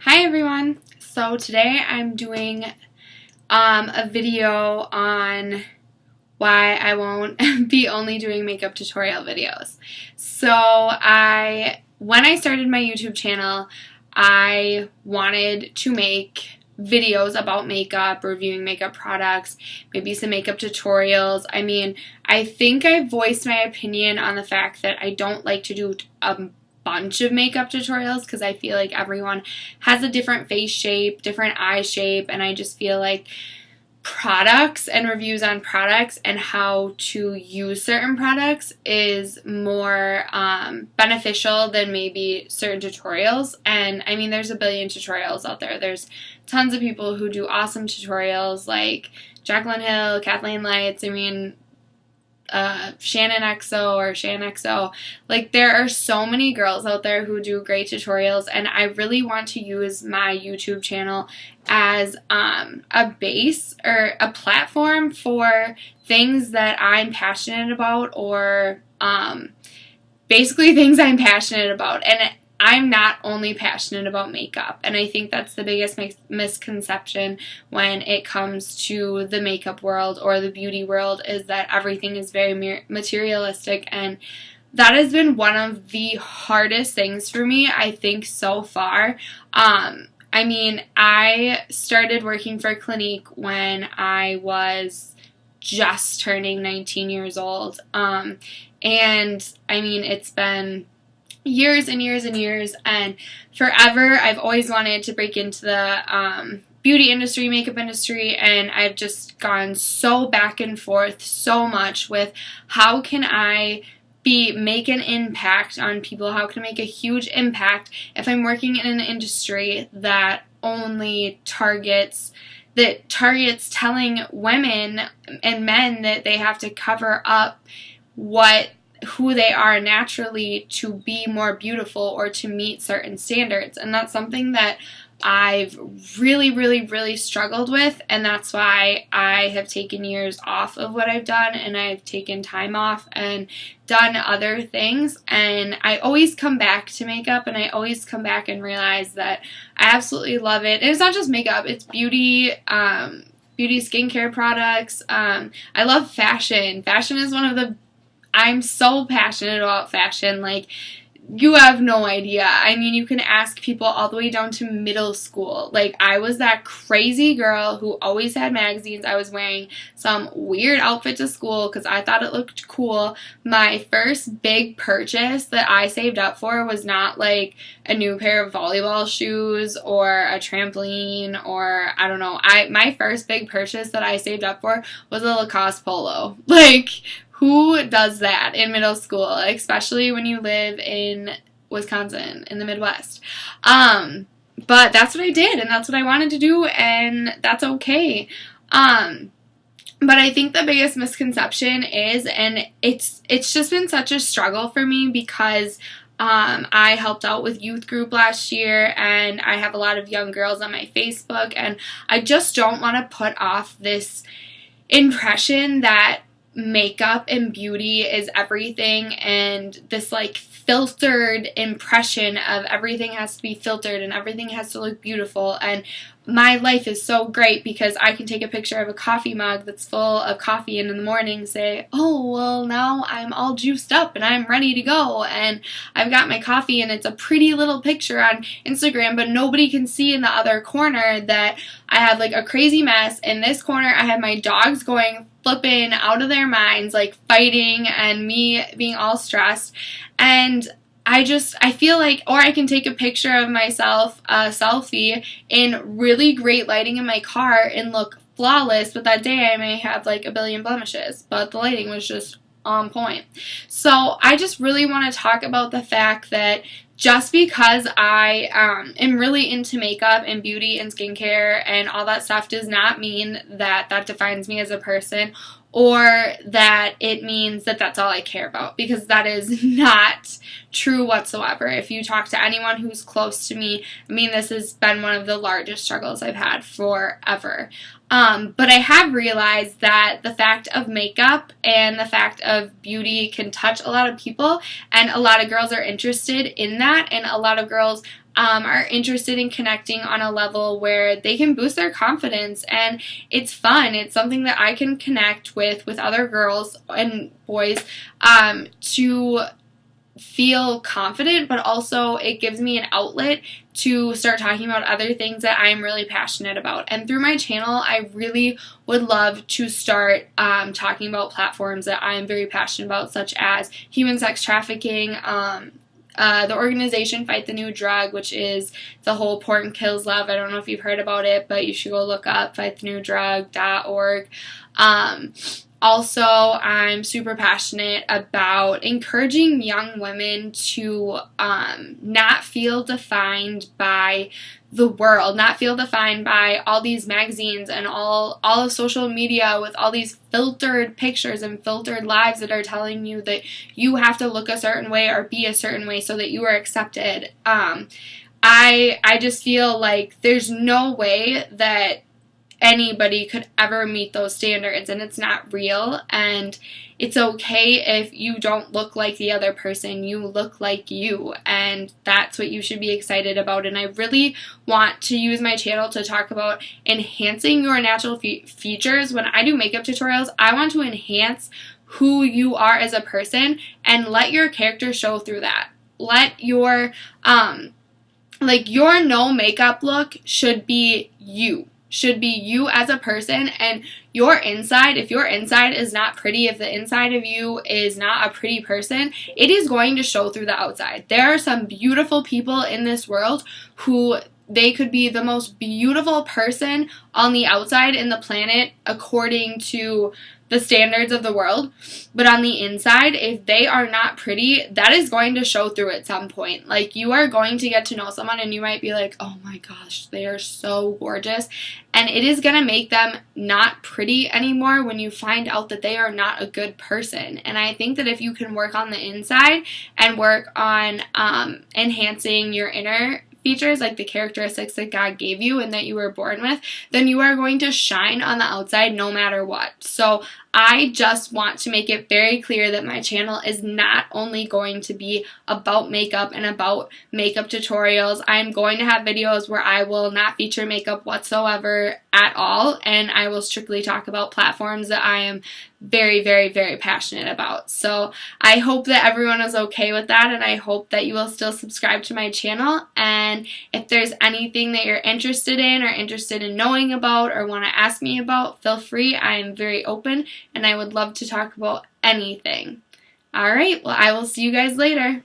Hi everyone! So today I'm doing a video on why I won't be only doing makeup tutorial videos. When I started my YouTube channel, I wanted to make videos about makeup, reviewing makeup products, maybe some makeup tutorials. I think I voiced my opinion on the fact that I don't like to do a bunch of makeup tutorials because I feel like everyone has a different face shape, different eye shape, and I just feel like products and reviews on products and how to use certain products is more beneficial than maybe certain tutorials. And there's a billion tutorials out there. There's tons of people who do awesome tutorials like Jaclyn Hill, Kathleen Lights, Shannon XO or Shan XO. Like, there are so many girls out there who do great tutorials, and I really want to use my YouTube channel as a base or a platform for things that I'm passionate about, or basically things I'm passionate about. And I'm not only passionate about makeup, and I think that's the biggest misconception when it comes to the makeup world or the beauty world, is that everything is very materialistic, and that has been one of the hardest things for me, I think, so far. I started working for Clinique when I was just turning 19 years old, and it's been years and years and years, and forever I've always wanted to break into the beauty industry, makeup industry, and I've just gone so back and forth so much with how can I make an impact on people, how can I make a huge impact if I'm working in an industry that only targets telling women and men that they have to cover up who they are naturally to be more beautiful or to meet certain standards. And that's something that I've really struggled with, and that's why I have taken years off of what I've done, and I've taken time off and done other things. And I always come back to makeup, and I always come back and realize that I absolutely love it. And it's not just makeup, it's beauty, skincare products. I love fashion. Fashion is I'm so passionate about fashion, like, you have no idea. You can ask people all the way down to middle school. Like, I was that crazy girl who always had magazines. I was wearing some weird outfit to school because I thought it looked cool. My first big purchase that I saved up for was not like a new pair of volleyball shoes or a trampoline or I don't know. My first big purchase that I saved up for was a Lacoste polo. Like, who does that in middle school, especially when you live in Wisconsin, in the Midwest? But that's what I did, and that's what I wanted to do, and that's okay. But I think the biggest misconception is, and it's just been such a struggle for me because I helped out with youth group last year, and I have a lot of young girls on my Facebook, and I just don't want to put off this impression that makeup and beauty is everything, and this like filtered impression of everything has to be filtered and everything has to look beautiful. And my life is so great because I can take a picture of a coffee mug that's full of coffee and in the morning say, oh, well, now I'm all juiced up and I'm ready to go, and I've got my coffee, and it's a pretty little picture on Instagram, but nobody can see in the other corner that I have like a crazy mess. In this corner, I have my dogs going flipping out of their minds, like fighting, and me being all stressed. And I feel like, or I can take a picture of myself, a selfie, in really great lighting in my car and look flawless, but that day I may have like a billion blemishes, but the lighting was just on point. So I just really want to talk about the fact that just because I am really into makeup and beauty and skincare and all that stuff does not mean that that defines me as a person, or that it means that that's all I care about, because that is not true whatsoever. If you talk to anyone who's close to me, this has been one of the largest struggles I've had forever. But I have realized that the fact of makeup and the fact of beauty can touch a lot of people, and a lot of girls are interested in that, and a lot of girls are interested in connecting on a level where they can boost their confidence, and it's fun. It's something that I can connect with other girls and boys to feel confident, but also it gives me an outlet to start talking about other things that I'm really passionate about. And through my channel, I really would love to start talking about platforms that I'm very passionate about, such as human sex trafficking, the organization Fight the New Drug, which is the whole Porn Kills Love. I don't know if you've heard about it, but you should go look up fightthenewdrug.org. Also, I'm super passionate about encouraging young women to not feel defined by the world, not feel defined by all these magazines and all of social media with all these filtered pictures and filtered lives that are telling you that you have to look a certain way or be a certain way so that you are accepted. I just feel like there's no way that anybody could ever meet those standards, and it's not real, and it's okay if you don't look like the other person. You look like you, and that's what you should be excited about. And I really want to use my channel to talk about enhancing your natural features. When I do makeup tutorials, I want to enhance who you are as a person and let your character show through that. Let your your no makeup look should be you. Should be you as a person, and your inside, if your inside is not pretty, if the inside of you is not a pretty person, it is going to show through the outside. There are some beautiful people in this world who they could be the most beautiful person on the outside in the planet according to the standards of the world, but on the inside, if they are not pretty, that is going to show through at some point. Like, you are going to get to know someone and you might be like, oh my gosh, they are so gorgeous, and it is going to make them not pretty anymore when you find out that they are not a good person. And I think that if you can work on the inside and work on enhancing your inner features, like the characteristics that God gave you and that you were born with, then you are going to shine on the outside no matter what. So I just want to make it very clear that my channel is not only going to be about makeup and about makeup tutorials. I'm going to have videos where I will not feature makeup whatsoever at all, and I will strictly talk about platforms that I am very, very, very passionate about. So I hope that everyone is okay with that, and I hope that you will still subscribe to my channel. And if there's anything that you're interested in or interested in knowing about or want to ask me about, feel free. I am very open, and I would love to talk about anything. All right, well, I will see you guys later.